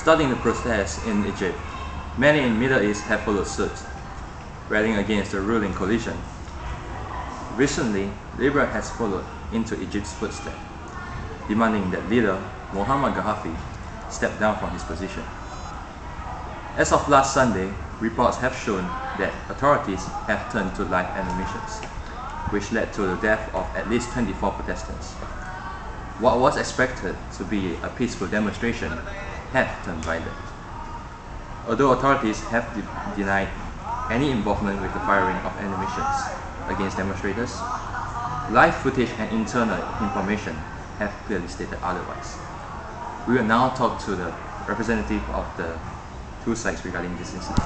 Starting the protests in Egypt, many in the Middle East have followed suit, rallying against the ruling coalition. Recently, Libya has followed into Egypt's footsteps, demanding that leader Muammar Gaddafi step down from his position. As of last Sunday, reports have shown that authorities have turned to live ammunitions, which led to the death of at least 24 protesters. What was expected to be a peaceful demonstration have turned violent. Although authorities have denied any involvement with the firing of ammunitions against demonstrators, live footage and internal information have clearly stated otherwise. We will now talk to the representative of the two sides regarding this incident.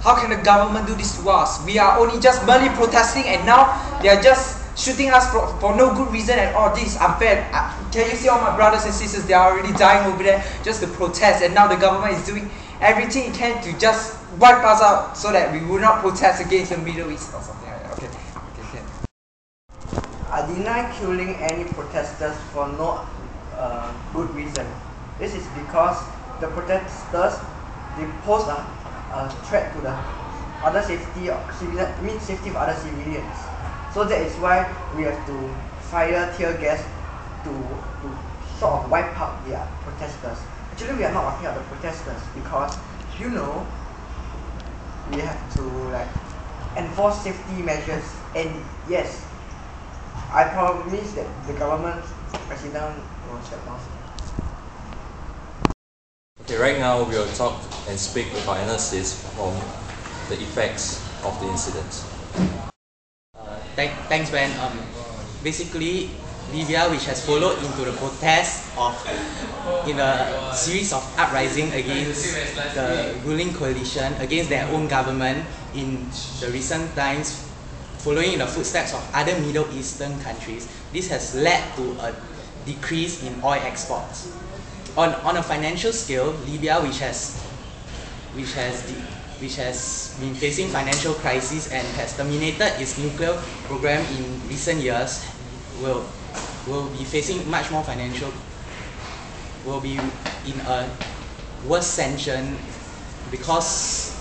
How can the government do this to us? We are only just merely protesting, and now they are just shooting us for no good reason at all. This is unfair. Can you see all my brothers and sisters? They are already dying over there just to protest, and now the government is doing everything it can to just wipe us out so that we will not protest against the Middle East or something like that. Okay, can. I deny killing any protesters for no good reason. This is because the protesters, they pose a threat to the other safety of safety of other civilians. So that is why we have to fire tear gas to sort of wipe out the protesters. Actually, we are not wiping out the protesters because, we have to enforce safety measures. And yes, I promise that the government president will step down. Okay, right now we will talk and speak with our analysis on the effects of the incident. Thanks, Ben. Basically, Libya, which has followed into the protest in a series of uprising against the ruling coalition, against their own government in the recent times, following in the footsteps of other Middle Eastern countries. This has led to a decrease in oil exports. On a financial scale, Libya, which has been facing financial crisis and has terminated its nuclear program in recent years, will be facing much more will be in a worse sanction because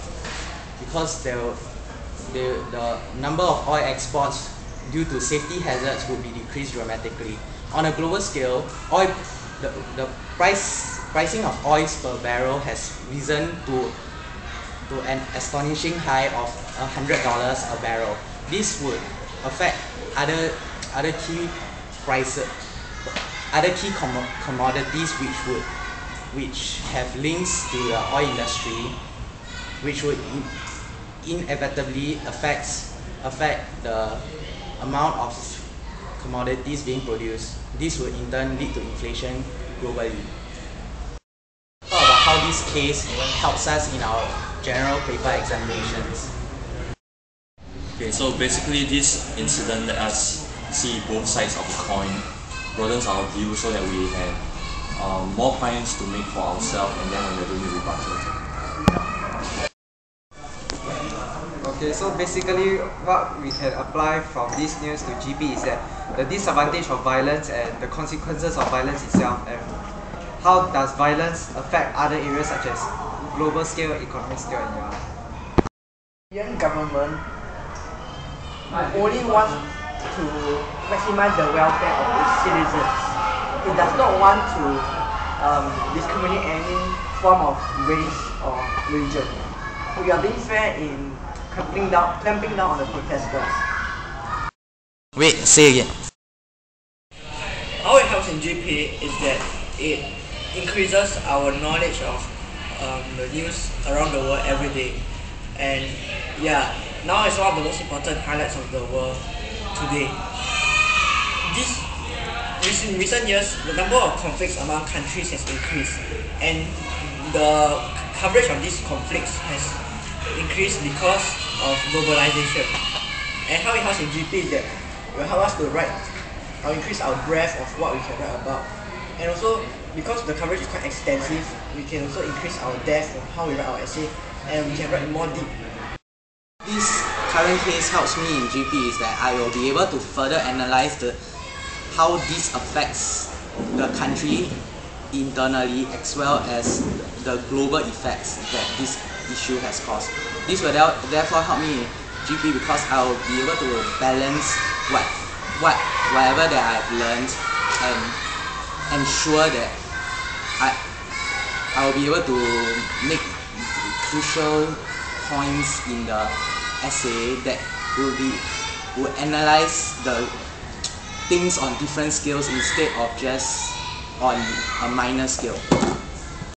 the number of oil exports due to safety hazards would be decreased dramatically. On a global scale, the pricing of oil per barrel has risen to an astonishing high of $100 a barrel. This would affect other key commodities which have links to the oil industry, which would inevitably affect the amount of commodities being produced. This would in turn lead to inflation globally. Talk about how this case helps us in our general paper examinations. Okay, so basically this incident let us see both sides of the coin, broadens our view so that we have more points to make for ourselves and then when we're doing the rebuttal. Okay, so basically what we can apply from this news to GP is that the disadvantage of violence and the consequences of violence itself, and how does violence affect other areas such as global scale, economic scale, and Libyan government only wants to maximize the welfare of its citizens. It does not want to discriminate any form of race or religion. We are being fair in clamping down on the protesters. Wait, say again. How it helps in GP is that it increases our knowledge of the news around the world every day. And yeah, now it's one of the most important highlights of the world today. In recent years, the number of conflicts among countries has increased, and the coverage of these conflicts has increased because of globalization. And how it helps in GP is that it will help us to increase our breadth of what we can write about. And also, because the coverage is quite extensive, we can also increase our depth of how we write our essay, and we can write more deep. This current case helps me in GP is that I will be able to further analyze how this affects the country internally as well as the global effects that this issue has caused. This will therefore help me in GP because I will be able to balance whatever that I've learned and ensure that I will be able to make crucial points in the essay that will analyze the things on different scales instead of just on a minor scale.